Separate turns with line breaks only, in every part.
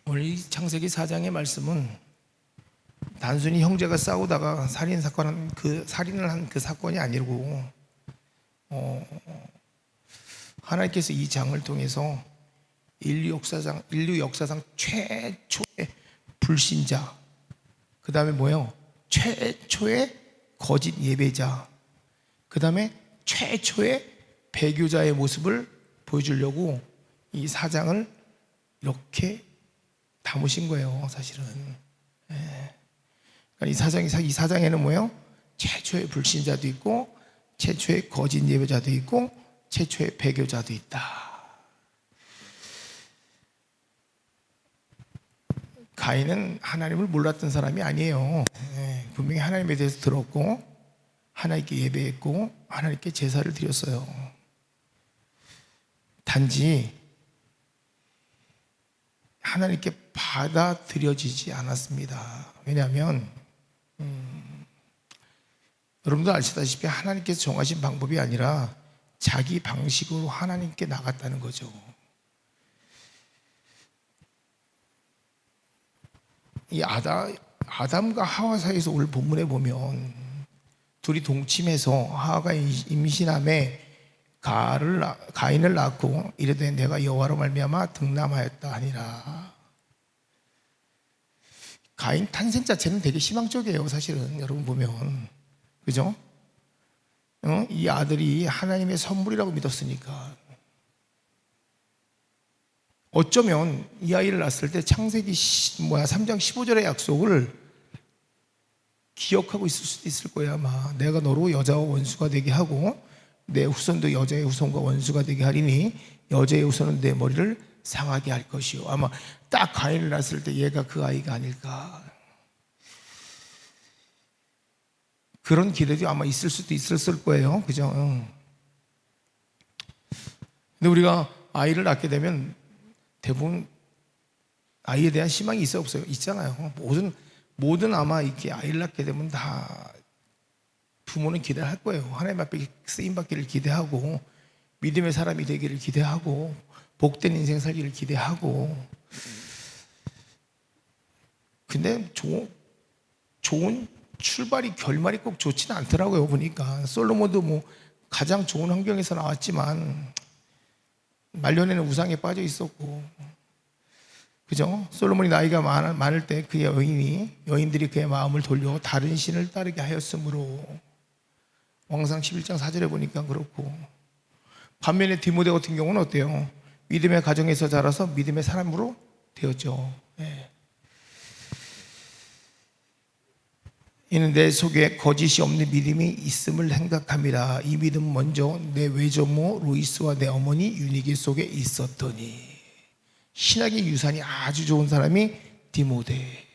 오늘 이 창세기 4장의 말씀은 단순히 형제가 싸우다가 살인을 한 그 사건이 아니고 하나님께서 이 장을 통해서 인류 역사상 최초의 불신자, 그 다음에 뭐예요? 최초의 거짓 예배자, 그 다음에 최초의 배교자의 모습을 보여주려고 이 4장을 이렇게 담으신 거예요, 사실은. 그러니까 이 사장에는 뭐예요? 최초의 불신자도 있고, 최초의 거짓 예배자도 있고, 최초의 배교자도 있다. 가인은 하나님을 몰랐던 사람이 아니에요. 분명히 하나님에 대해서 들었고, 하나님께 예배했고, 하나님께 제사를 드렸어요. 단지 하나님께 받아들여지지 않았습니다. 왜냐하면 여러분도 아시다시피 하나님께서 정하신 방법이 아니라 자기 방식으로 하나님께 나갔다는 거죠. 이 아담과 하와 사이에서 오늘 본문에 보면 둘이 동침해서 하와가 임신함에 가인을 낳고 이르되 내가 여호와로 말미암아 등남하였다 하니라. 가인 탄생 자체는 되게 희망적이에요, 사실은. 여러분 보면, 그죠? 이 아들이 하나님의 선물이라고 믿었으니까. 어쩌면 이 아이를 낳았을 때 창세기 3장 15절의 약속을 기억하고 있을 수도 있을 거예요. 아마 내가 너로 여자와 원수가 되게 하고 내 후손도 여자의 후손과 원수가 되게 하리니 여자의 후손은 내 머리를 상하게 할 것이요. 아마 딱 가인을 낳았을 때 얘가 그 아이가 아닐까, 그런 기대도 아마 있을 수도 있었을 거예요, 그죠? 근데 우리가 아이를 낳게 되면 대부분 아이에 대한 희망이 있어 없어요? 있잖아요. 모든 아마 이렇게 아이를 낳게 되면 다 부모는 기대를 할 거예요. 하나님 앞에 쓰임 받기를 기대하고, 믿음의 사람이 되기를 기대하고, 복된 인생 살기를 기대하고. 근데 좋은 출발이 결말이 꼭 좋지는 않더라고요. 보니까 솔로몬도 가장 좋은 환경에서 나왔지만 말년에는 우상에 빠져 있었고, 그죠? 솔로몬이 나이가 많을 때 그의 여인들이 그의 마음을 돌려 다른 신을 따르게 하였으므로, 왕상 11장 4절에 보니까 그렇고. 반면에 디모데 같은 경우는 어때요? 믿음의 가정에서 자라서 믿음의 사람으로 되었죠. 이는 내 속에 거짓이 없는 믿음이 있음을 생각함이라. 이 믿음 먼저 내 외조모 로이스와 내 어머니 유니게 속에 있었더니. 신학의 유산이 아주 좋은 사람이 디모데.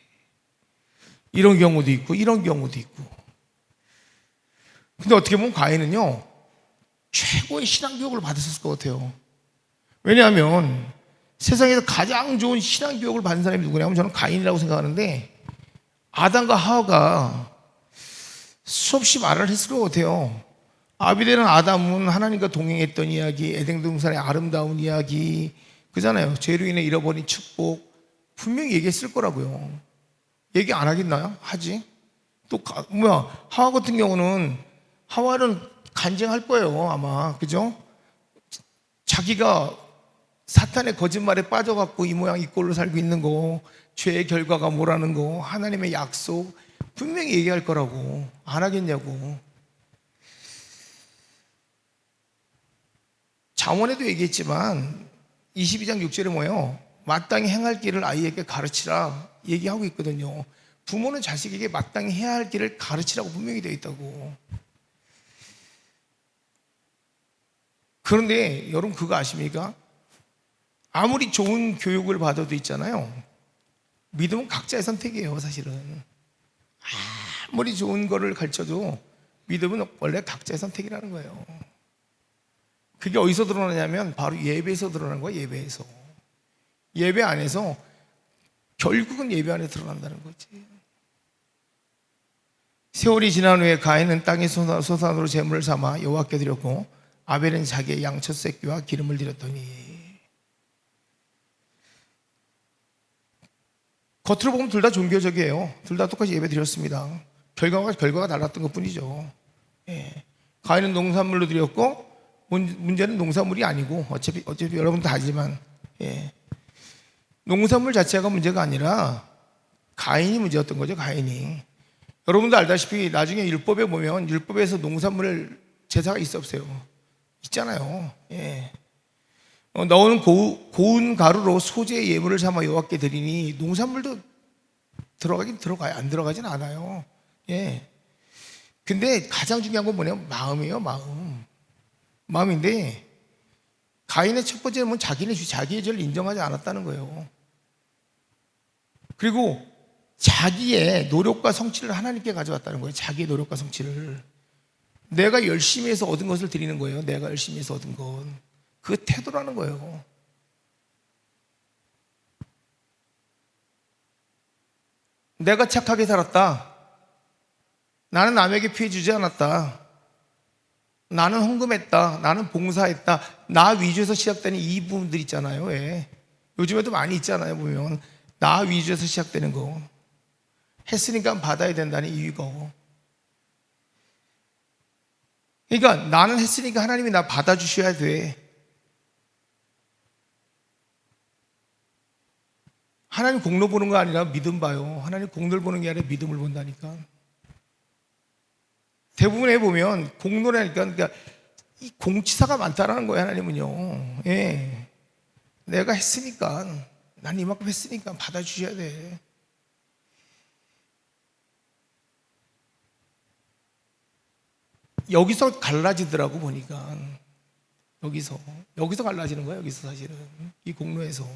이런 경우도 있고 이런 경우도 있고. 근데 어떻게 보면 가인은요 최고의 신앙교육을 받았을 것 같아요. 왜냐하면 세상에서 가장 좋은 신앙교육을 받은 사람이 누구냐면 저는 가인이라고 생각하는데, 아담과 하와가 수없이 말을 했을 것 같아요. 아비델은 아담은 하나님과 동행했던 이야기, 에덴 동산의 아름다운 이야기, 그잖아요. 죄로 인해 잃어버린 축복 분명히 얘기했을 거라고요. 얘기 안 하겠나요? 하지. 또 하와 같은 경우는, 하와는 간증할 거예요, 아마. 그죠? 자기가 사탄의 거짓말에 빠져갖고 이 모양 이 꼴로 살고 있는 거, 죄의 결과가 뭐라는 거, 하나님의 약속 분명히 얘기할 거라고. 안 하겠냐고. 잠언에도 얘기했지만 22장 6절에 뭐예요? 마땅히 행할 길을 아이에게 가르치라 얘기하고 있거든요. 부모는 자식에게 마땅히 해야 할 길을 가르치라고 분명히 되어 있다고. 그런데 여러분 그거 아십니까? 아무리 좋은 교육을 받아도 있잖아요, 믿음은 각자의 선택이에요, 사실은. 아무리 좋은 거를 가르쳐도 믿음은 원래 각자의 선택이라는 거예요. 그게 어디서 드러나냐면 바로 예배에서 드러나는 거예요. 예배에서. 예배 안에서, 결국은 예배 안에 드러난다는 거지. 세월이 지난 후에 가인은 땅의 소산으로 제물을 삼아 여호와께 드렸고, 아벨은 자기의 양 첫 새끼와 기름을 드렸더니. 겉으로 보면 둘 다 종교적이에요. 둘 다 똑같이 예배 드렸습니다. 결과가 달랐던 것 뿐이죠. 예. 가인은 농산물로 드렸고, 문제는 농산물이 아니고, 어차피 여러분도 다 알지만, 예. 농산물 자체가 문제가 아니라, 가인이 문제였던 거죠, 가인이. 여러분도 알다시피 나중에 율법에 보면, 율법에서 농산물 제사가 있어 없어요? 있잖아요. 예. 너는 고운 가루로 소재의 예물을 삼아 여호와께 드리니, 농산물도 들어가긴 들어가요. 안 들어가진 않아요. 예. 근데 가장 중요한 건 뭐냐면 마음이에요, 마음. 마음인데, 가인의 첫 번째는 자기의 죄를 인정하지 않았다는 거예요. 그리고 자기의 노력과 성취를 하나님께 가져갔다는 거예요. 자기의 노력과 성취를. 내가 열심히 해서 얻은 것을 드리는 거예요. 내가 열심히 해서 얻은 것. 그 태도라는 거예요. 내가 착하게 살았다. 나는 남에게 피해 주지 않았다. 나는 헌금했다. 나는 봉사했다. 나 위주에서 시작되는 이 부분들 있잖아요. 왜? 요즘에도 많이 있잖아요. 보면 나 위주에서 시작되는 거. 했으니까 받아야 된다는 이유고. 그러니까 나는 했으니까 하나님이 나 받아주셔야 돼. 하나님 공로 보는 거 아니라 믿음 봐요. 하나님 공로를 보는 게 아니라 믿음을 본다니까. 대부분에 보면 공로라니까, 그러니까 이 공치사가 많다라는 거예요. 하나님은요. 예. 내가 했으니까, 난 이만큼 했으니까 받아주셔야 돼. 여기서 갈라지더라고 보니까. 여기서 갈라지는 거예요. 여기서 사실은 이 공로에서.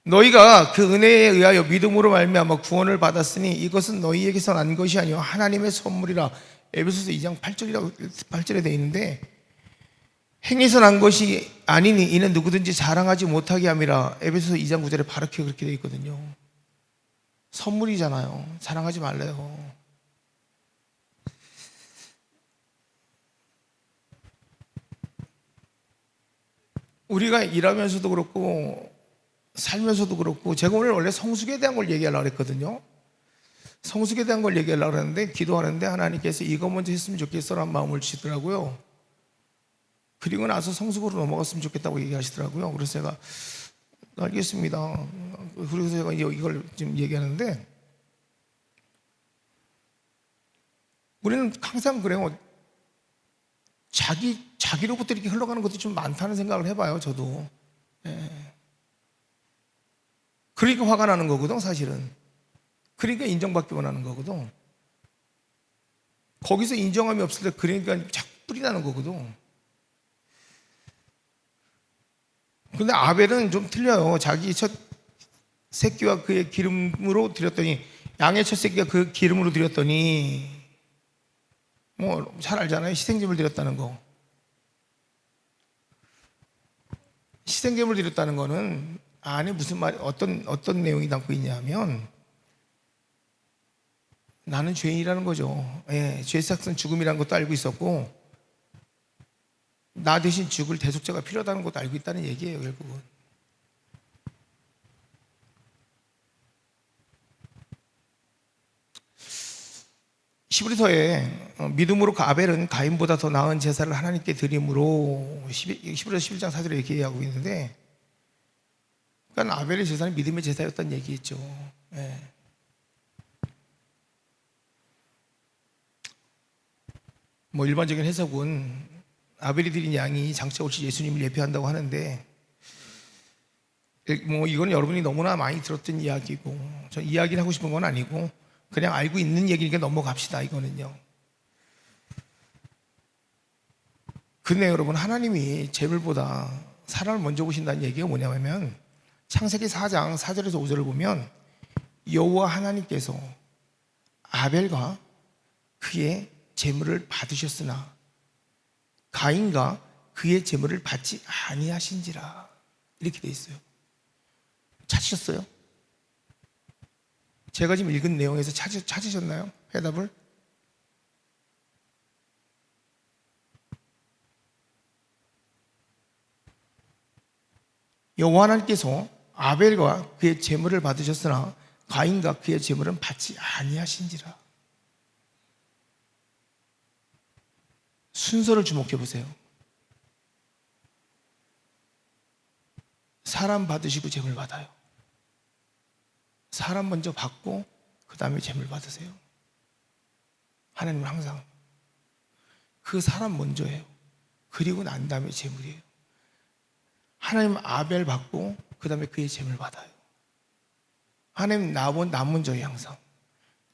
너희가 그 은혜에 의하여 믿음으로 말미암아 구원을 받았으니 이것은 너희에게서 난 것이 아니요 하나님의 선물이라. 에베소서 2장 8절에 되어 있는데, 행해서 난 것이 아니니 이는 누구든지 자랑하지 못하게 함이라. 에베소서 2장 9절에 바르게 그렇게 되어 있거든요. 선물이잖아요. 자랑하지 말래요. 우리가 일하면서도 그렇고 살면서도 그렇고, 제가 오늘 원래 성숙에 대한 걸 얘기하려고 했거든요. 성숙에 대한 걸 얘기하려고 했는데, 기도하는데 하나님께서 이거 먼저 했으면 좋겠어라는 마음을 주시더라고요. 그리고 나서 성숙으로 넘어갔으면 좋겠다고 얘기하시더라고요. 그래서 제가 알겠습니다. 그래서 제가 이걸 지금 얘기하는데, 우리는 항상 그래요. 자기로부터 이렇게 흘러가는 것도 좀 많다는 생각을 해봐요, 저도. 예. 그러니까 화가 나는 거거든, 사실은. 그러니까 인정받기 원하는 거거든. 거기서 인정함이 없을 때 그러니까 자꾸 뿔이 나는 거거든. 근데 아벨은 좀 틀려요. 자기 첫 새끼와 그의 기름으로 드렸더니, 양의 첫 새끼가 그 기름으로 드렸더니, 뭐 잘 알잖아요. 희생제물 드렸다는 거. 희생제물 드렸다는 거는 안에 무슨 말, 어떤 내용이 담고 있냐면, 나는 죄인이라는 거죠. 예, 죄의 삭은 죽음이라는 것도 알고 있었고, 나 대신 죽을 대속자가 필요하다는 것도 알고 있다는 얘기예요, 결국은. 히브리서에 믿음으로 아벨은 가인보다 더 나은 제사를 하나님께 드림으로 히브리서 11장 4절에 이렇게 얘기하고 있는데, 그러니까 아벨의 제사는 믿음의 제사였다는 얘기겠죠. 예. 뭐 일반적인 해석은 아벨이 드린 양이 장차 오실 예수님을 예표한다고 하는데, 뭐 이건 여러분이 너무나 많이 들었던 이야기고, 저 이야기를 하고 싶은 건 아니고 그냥 알고 있는 얘기니까 넘어갑시다. 이거는요. 근데 여러분, 하나님이 재물보다 사람을 먼저 보신다는 얘기가 뭐냐면, 창세기 4장 4절에서 5절을 보면 여호와 하나님께서 아벨과 그의 재물을 받으셨으나 가인과 그의 재물을 받지 아니하신지라. 이렇게 돼 있어요. 찾으셨어요? 제가 지금 읽은 내용에서 찾으셨나요? 해답을? 여호와 하나님께서 아벨과 그의 제물을 받으셨으나 가인과 그의 제물은 받지 아니하신지라. 순서를 주목해 보세요. 사람 받으시고 제물 받아요. 사람 먼저 받고 그 다음에 제물 받으세요. 하나님은 항상 그 사람 먼저예요. 그리고 난 다음에 제물이에요. 하나님은 아벨 받고 그 다음에 그의 제물 받아요. 하나님 나 먼저예요. 항상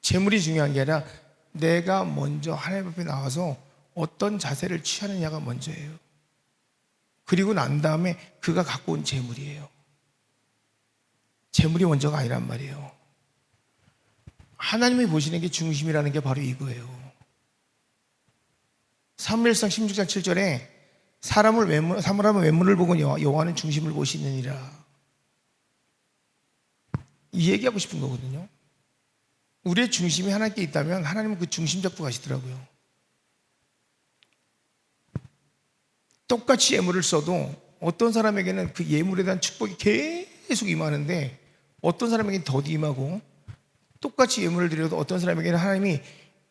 제물이 중요한 게 아니라 내가 먼저 하나님 앞에 나와서 어떤 자세를 취하느냐가 먼저예요. 그리고 난 다음에 그가 갖고 온 제물이에요. 제물이 먼저가 아니란 말이에요. 하나님이 보시는 게 중심이라는 게 바로 이거예요. 사무엘상 16장 7절에 사람은 외모를 보고 여호와는 중심을 보시느니라. 이 얘기하고 싶은 거거든요. 우리의 중심이 하나님께 있다면 하나님은 그 중심 잡고 가시더라고요. 똑같이 예물을 써도 어떤 사람에게는 그 예물에 대한 축복이 계속 임하는데 어떤 사람에게는 더디 임하고, 똑같이 예물을 드려도 어떤 사람에게는 하나님이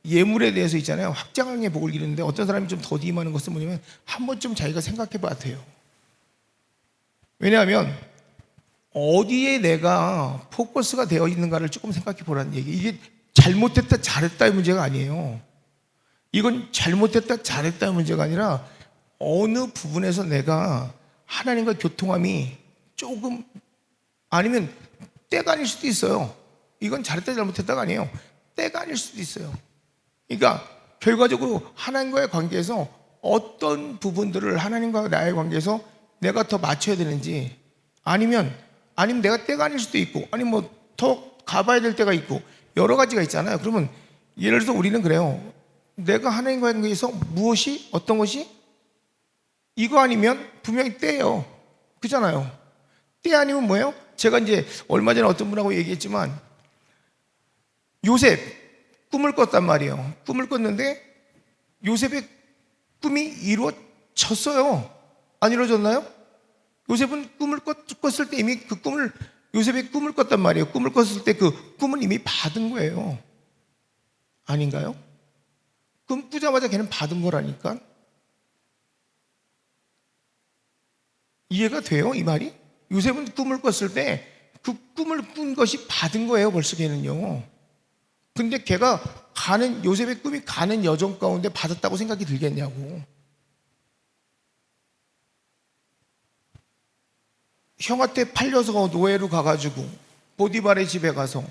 예물에 대해서 있잖아요, 확장하게 복을 이루는데 어떤 사람이 좀 더디 임하는 것은 뭐냐면 한 번쯤 자기가 생각해 봐야 돼요. 왜냐하면 어디에 내가 포커스가 되어 있는가를 조금 생각해 보라는 얘기. 이게 잘못했다 잘했다의 문제가 아니에요. 이건 잘못했다 잘했다의 문제가 아니라 어느 부분에서 내가 하나님과 교통함이 조금, 아니면 때가 아닐 수도 있어요. 이건 잘했다 잘못했다가 아니에요. 때가 아닐 수도 있어요. 그러니까 결과적으로 하나님과의 관계에서 어떤 부분들을 하나님과 나의 관계에서 내가 더 맞춰야 되는지, 아니면 내가 때가 아닐 수도 있고, 아니면 뭐 더 가봐야 될 때가 있고, 여러 가지가 있잖아요. 그러면 예를 들어서 우리는 그래요. 내가 하나님과의 관계에서 무엇이, 어떤 것이 이거 아니면 분명히 때예요. 그잖아요. 때 아니면 뭐예요? 제가 이제 얼마 전에 어떤 분하고 얘기했지만, 요셉 꿈을 꿨단 말이에요. 꿈을 꿨는데 요셉의 꿈이 이루어졌어요. 안 이루어졌나요? 요셉은 꿈을 꿨을 때 이미 그 꿈을, 요셉의 꿈을 꿨단 말이에요. 꿈을 꿨을 때 그 꿈은 이미 받은 거예요. 아닌가요? 꿈 꾸자마자 걔는 받은 거라니까. 이해가 돼요? 이 말이? 요셉은 꿈을 꿨을 때 그 꿈을 꾼 것이 받은 거예요. 벌써 걔는요. 근데 걔가 요셉의 꿈이 가는 여정 가운데 받았다고 생각이 들겠냐고. 형한테 팔려서 노예로 가가지고 보디발의 집에 가서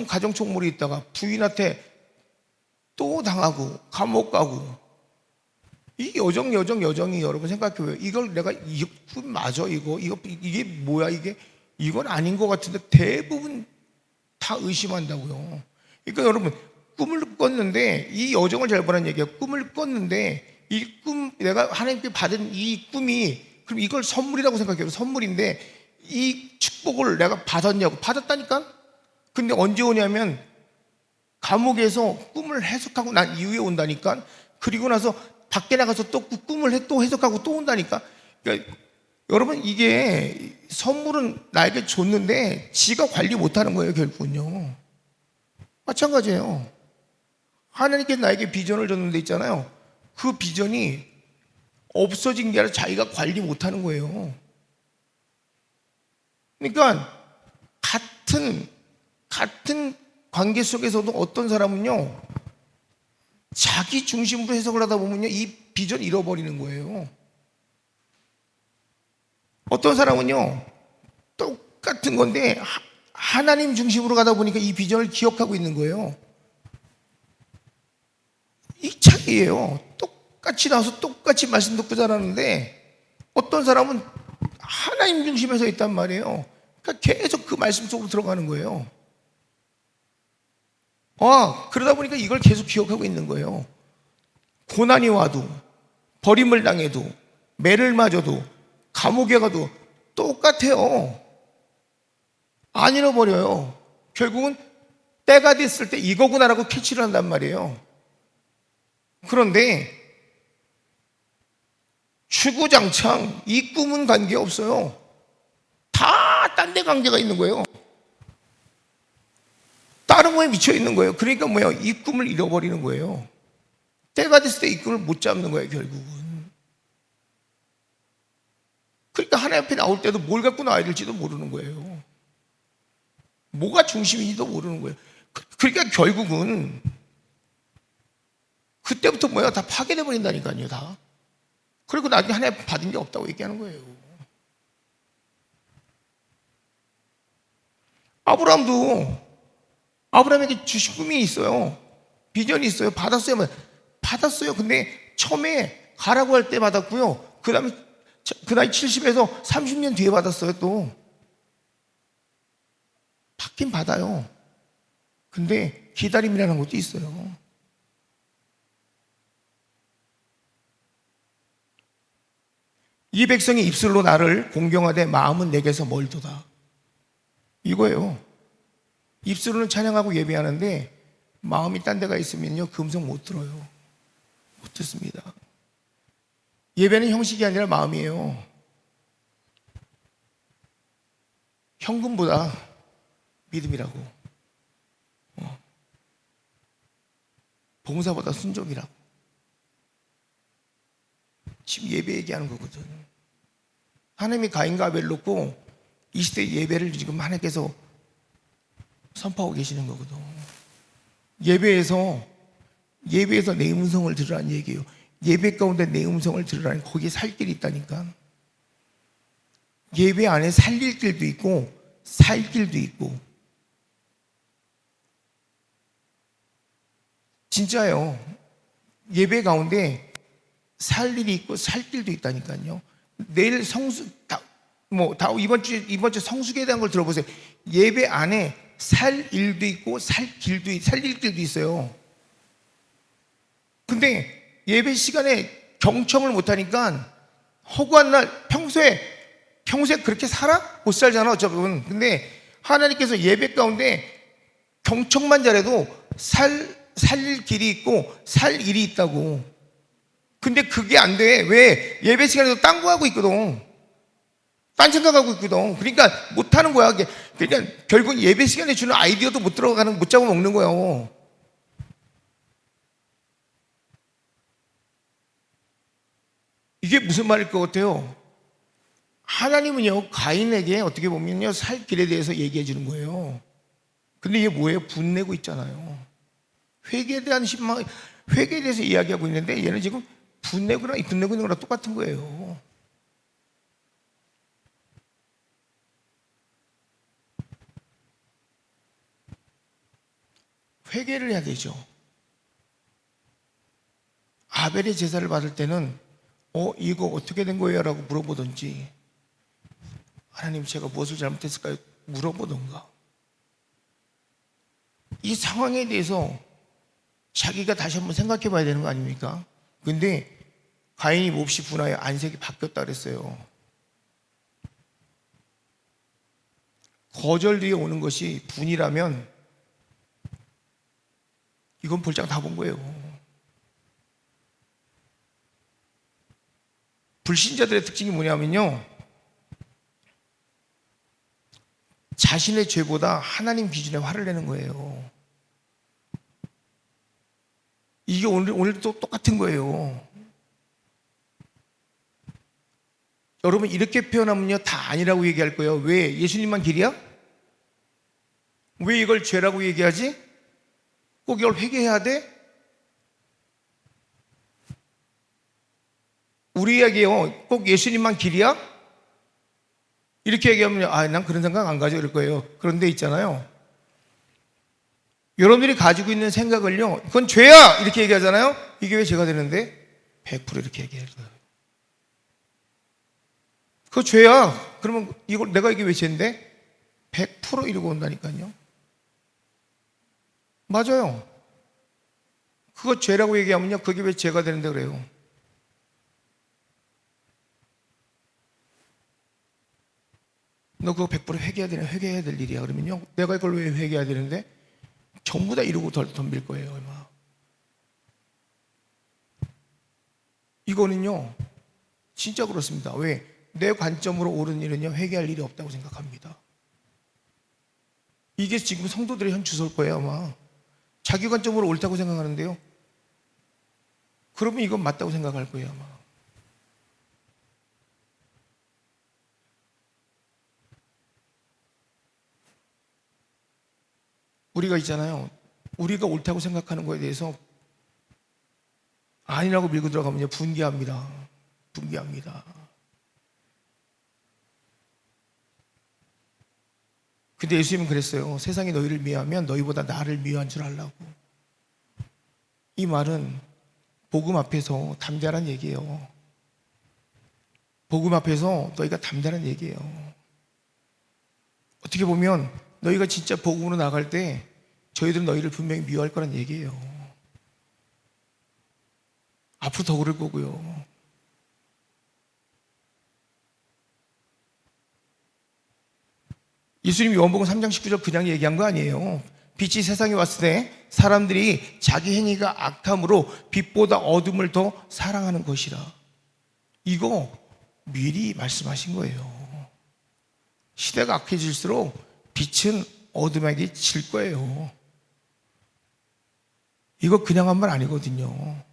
가정 총무로 있다가 부인한테 또 당하고 감옥 가고, 이 여정이 여러분 생각해봐요. 이걸 내가 꿈 맞아? 이게 뭐야? 이건 아닌 것 같은데 대부분 다 의심한다고요. 그러니까 여러분, 꿈을 꿨는데, 이 여정을 잘 보라는 얘기예요. 꿈을 꿨는데 이 꿈, 내가 하나님께 받은 이 꿈이, 그럼 이걸 선물이라고 생각해요. 선물인데 이 축복을 내가 받았냐고. 받았다니까. 근데 언제 오냐면 감옥에서 꿈을 해석하고 난 이후에 온다니까. 그리고 나서 밖에 나가서 또 그 꿈을 또 해석하고 또 온다니까. 그러니까 여러분, 이게 선물은 나에게 줬는데 지가 관리 못하는 거예요. 결국은요. 마찬가지예요. 하나님께서 나에게 비전을 줬는데 있잖아요, 그 비전이 없어진 게 아니라 자기가 관리 못하는 거예요. 그러니까 같은 관계 속에서도 어떤 사람은요, 자기 중심으로 해석을 하다 보면요, 이 비전 잃어버리는 거예요. 어떤 사람은요, 똑같은 건데 하나님 중심으로 가다 보니까 이 비전을 기억하고 있는 거예요. 이 차이예요. 똑같이 나와서 똑같이 말씀 듣고 자라는데 어떤 사람은 하나님 중심에 서 있단 말이에요. 그러니까 계속 그 말씀 속으로 들어가는 거예요. 그러다 보니까 이걸 계속 기억하고 있는 거예요. 고난이 와도, 버림을 당해도, 매를 맞아도, 감옥에 가도 똑같아요. 안 잃어버려요. 결국은 때가 됐을 때 이거구나라고 캐치를 한단 말이에요. 그런데 주구장창 이 꿈은 관계없어요. 딴 데 관계가 있는 거예요. 다른 거에 미쳐 있는 거예요. 그러니까 뭐예요? 입금을 잃어버리는 거예요. 때가 됐을 때 입금을 못 잡는 거예요, 결국은. 그러니까 하나님 앞에 나올 때도 뭘 갖고 나와야 될지도 모르는 거예요. 뭐가 중심인지도 모르는 거예요. 그러니까 결국은 그때부터 뭐야? 다 파괴돼 버린다니까요, 다. 그리고 나중에 하나님 받은 게 없다고 얘기하는 거예요. 아브라함에게 주신 꿈이 있어요. 비전이 있어요. 받았어요. 받았어요. 근데 처음에 가라고 할 때 받았고요. 그 다음에 그 나이 70에서 30년 뒤에 받았어요, 또. 받긴 받아요. 근데 기다림이라는 것도 있어요. 이 백성이 입술로 나를 공경하되 마음은 내게서 멀도다. 이거예요. 입술로는 찬양하고 예배하는데 마음이 딴 데가 있으면요, 그 음성 못 들어요. 못 듣습니다. 예배는 형식이 아니라 마음이에요. 현금보다 믿음이라고. 봉사보다 순종이라고. 지금 예배 얘기하는 거거든. 하나님이 가인과 아벨 놓고 이 시대 예배를 지금 하나님께서 선포하고 계시는 거거든. 예배에서 내 음성을 들으라는 얘기예요. 예배 가운데 내 음성을 들으라니, 거기에 살 길이 있다니까. 예배 안에 살릴 길도 있고 살 길도 있고. 진짜요. 예배 가운데 살 일이 있고 살 길도 있다니까요. 내일 이번 주 성수기에 대한 걸 들어보세요. 예배 안에 살 일도 있고 살릴 길도 있어요. 근데 예배 시간에 경청을 못하니까 허구한 날 평소에 그렇게 살아? 못 살잖아, 어차피. 근데 하나님께서 예배 가운데 경청만 잘해도 살릴 길이 있고 살 일이 있다고. 근데 그게 안 돼. 왜? 예배 시간에도 딴 거 하고 있거든. 딴 생각하고 있거든. 그러니까 못하는 거야. 그러니까 결국 예배 시간에 주는 아이디어도 못 잡아 먹는 거예요. 이게 무슨 말일 것 같아요? 하나님은요, 가인에게 어떻게 보면요, 살 길에 대해서 얘기해 주는 거예요. 근데 이게 뭐예요? 분내고 있잖아요. 회개에 대해서 이야기하고 있는데 얘는 지금 분내고 있는 거랑 똑같은 거예요. 회개를 해야 되죠. 아벨의 제사를 받을 때는 이거 어떻게 된 거예요? 라고 물어보든지, 하나님 제가 무엇을 잘못했을까요? 물어보던가. 이 상황에 대해서 자기가 다시 한번 생각해 봐야 되는 거 아닙니까? 근데 가인이 몹시 분하여 안색이 바뀌었다 그랬어요. 거절 뒤에 오는 것이 분이라면 이건 볼장 다 본 거예요. 불신자들의 특징이 뭐냐면요, 자신의 죄보다 하나님 기준에 화를 내는 거예요. 이게 오늘도 똑같은 거예요. 여러분, 이렇게 표현하면요, 다 아니라고 얘기할 거예요. 왜? 예수님만 길이야? 왜 이걸 죄라고 얘기하지? 꼭 이걸 회개해야 돼? 우리에게요, 꼭 예수님만 길이야? 이렇게 얘기하면 난 그런 생각 안 가져 이럴 거예요. 그런데 있잖아요, 여러분들이 가지고 있는 생각을요, 그건 죄야 이렇게 얘기하잖아요. 이게 왜 죄가 되는데? 100% 이렇게 얘기할 거예요. 그거 죄야. 그러면 이게 왜 죄인데? 100% 이러고 온다니까요. 맞아요. 그거 죄라고 얘기하면요, 그게 왜 죄가 되는데 그래요. 너 그거 100% 회개해야 될 일이야. 그러면요, 내가 이걸 왜 회개해야 되는데? 전부 다 이러고 덤빌 거예요, 아마. 이거는요, 진짜 그렇습니다. 왜? 내 관점으로 옳은 일은요, 회개할 일이 없다고 생각합니다. 이게 지금 성도들의 현 주소일 거예요 아마. 자기 관점으로 옳다고 생각하는데요, 그러면 이건 맞다고 생각할 거예요 아마. 우리가 있잖아요, 우리가 옳다고 생각하는 거에 대해서 아니라고 밀고 들어가면 분개합니다. 분개합니다. 근데 예수님은 그랬어요. 세상이 너희를 미워하면 너희보다 나를 미워한 줄 알라고. 이 말은 복음 앞에서 담대한 얘기예요. 복음 앞에서 너희가 담대한 얘기예요. 어떻게 보면 너희가 진짜 복음으로 나갈 때 저희들은 너희를 분명히 미워할 거란 얘기예요. 앞으로 더 그럴 거고요. 예수님이 요한복음 3장 19절 그냥 얘기한 거 아니에요. 빛이 세상에 왔을 때 사람들이 자기 행위가 악함으로 빛보다 어둠을 더 사랑하는 것이라. 이거 미리 말씀하신 거예요. 시대가 악해질수록 빛은 어둠에게 질 거예요. 이거 그냥 한 말 아니거든요.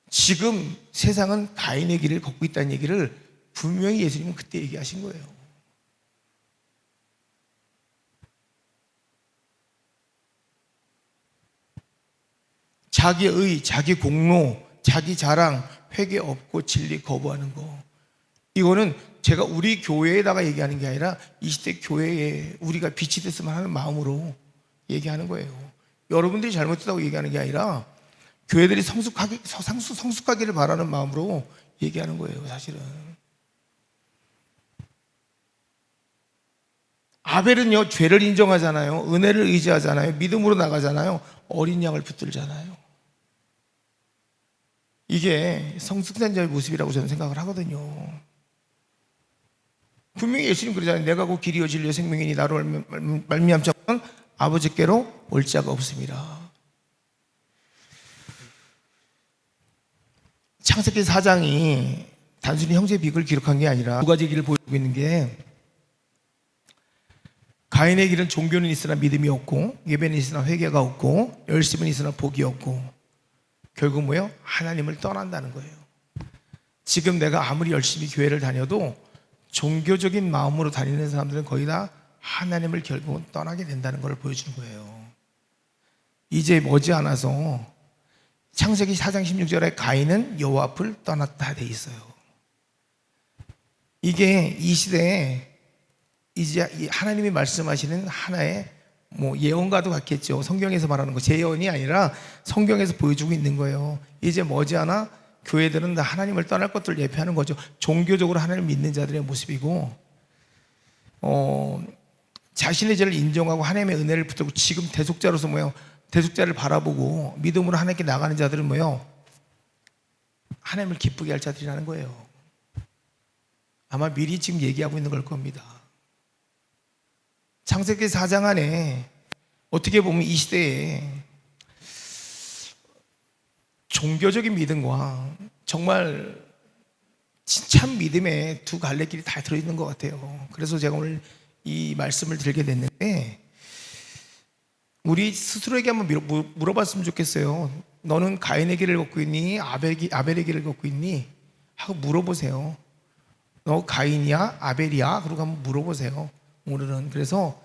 지금 세상은 가인의 길을 걷고 있다는 얘기를 분명히 예수님은 그때 얘기하신 거예요. 자기 의, 자기 공로, 자기 자랑, 회개 없고 진리 거부하는 거. 이거는 제가 우리 교회에다가 얘기하는 게 아니라 이 시대 교회에 우리가 빛이 됐으면 하는 마음으로 얘기하는 거예요. 여러분들이 잘못했다고 얘기하는 게 아니라 교회들이 성숙하기를 바라는 마음으로 얘기하는 거예요, 사실은. 아벨은요, 죄를 인정하잖아요. 은혜를 의지하잖아요. 믿음으로 나가잖아요. 어린 양을 붙들잖아요. 이게 성숙된 자의 모습이라고 저는 생각을 하거든요. 분명히 예수님 그러잖아요. 내가 곧 길이요 진리요 생명이니 나로 말미암 자는 아버지께로 올 자가 없습니다. 창세기 4장이 단순히 형제 비극을 기록한 게 아니라 두 가지 길을 보여주고 있는 게, 가인의 길은 종교는 있으나 믿음이 없고, 예배는 있으나 회개가 없고, 열심은 있으나 복이 없고, 결국 뭐예요? 하나님을 떠난다는 거예요. 지금 내가 아무리 열심히 교회를 다녀도 종교적인 마음으로 다니는 사람들은 거의 다 하나님을 결국은 떠나게 된다는 걸 보여주는 거예요. 이제 머지않아서 창세기 4장 16절에 가인은 여호와 앞을 떠났다 돼 있어요. 이게 이 시대에 이제 하나님이 말씀하시는 하나의 예언과도 같겠죠. 성경에서 말하는 거, 제 예언이 아니라 성경에서 보여주고 있는 거예요. 이제 머지않아 교회들은 다 하나님을 떠날 것들을 예표하는 거죠. 종교적으로 하나님을 믿는 자들의 모습이고, 자신의 죄를 인정하고 하나님의 은혜를 붙들고 지금 대속자로서 대속자를 바라보고 믿음으로 하나님께 나가는 자들은 하나님을 기쁘게 할 자들이라는 거예요. 아마 미리 지금 얘기하고 있는 걸 겁니다. 창세기 4장 안에 어떻게 보면 이 시대에 종교적인 믿음과 정말 참 믿음의 두 갈래길이 다 들어있는 것 같아요. 그래서 제가 오늘 이 말씀을 드리게 됐는데, 우리 스스로에게 한번 물어봤으면 좋겠어요. 너는 가인의 길을 걷고 있니? 아벨의 길을 걷고 있니? 하고 물어보세요. 너 가인이야? 아벨이야? 그러고 한번 물어보세요. 오늘은. 그래서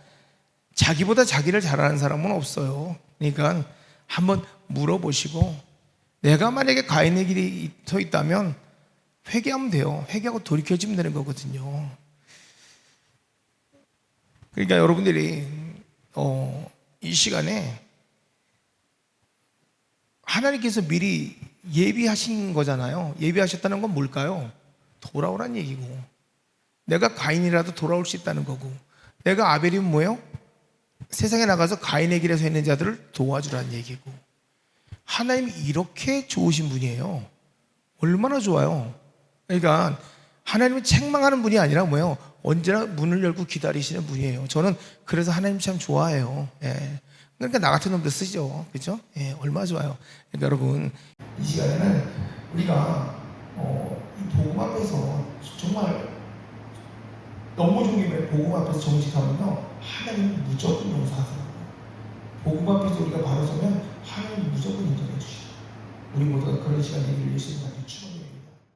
자기보다 자기를 잘 아는 사람은 없어요. 그러니까 한번 물어보시고, 내가 만약에 가인의 길이 서 있다면 회개하면 돼요. 회개하고 돌이켜지면 되는 거거든요. 그러니까 여러분들이 이 시간에 하나님께서 미리 예비하신 거잖아요. 예비하셨다는 건 뭘까요? 돌아오란 얘기고, 내가 가인이라도 돌아올 수 있다는 거고, 내가 아벨이면 뭐예요? 세상에 나가서 가인의 길에 서 있는 자들을 도와주라는 얘기고. 하나님이 이렇게 좋으신 분이에요. 얼마나 좋아요. 그러니까 하나님은 책망하는 분이 아니라 뭐예요? 언제나 문을 열고 기다리시는 분이에요. 저는 그래서 하나님 참 좋아해요. 예. 그러니까 나 같은 놈들 쓰죠. 그렇죠? 예, 얼마나 좋아요. 그러니까 여러분, 이 시간에는 우리가 이 복음 앞에서 정말 너무 중요해요. 복음 앞에서 정직하면요, 하나님은 무조건 용서하세요. 복음 앞에서 우리가 바로 서면 하나님 무조건 인정해 주시죠. 우리 모두가 그런 시간 되기를 예수님 앞에 축원합니다.